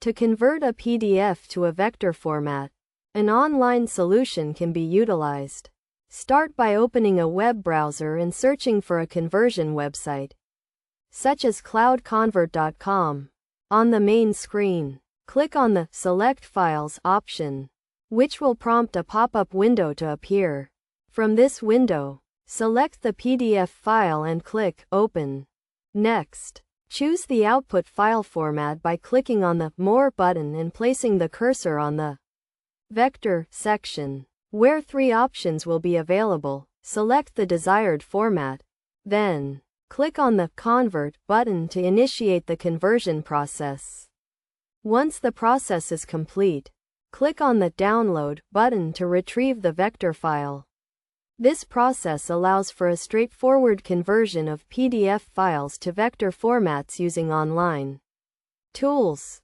To convert a PDF to a vector format, an online solution can be utilized. Start by opening a web browser and searching for a conversion website, such as cloudconvert.com. On the main screen, click on the Select Files option, which will prompt a pop-up window to appear. From this window, select the PDF file and click Open. Next, choose the output file format by clicking on the More button and placing the cursor on the Vector section, where 3 options will be available. Select the desired format. Then, click on the Convert button to initiate the conversion process. Once the process is complete, click on the Download button to retrieve the vector file. This process allows for a straightforward conversion of PDF files to vector formats using online tools.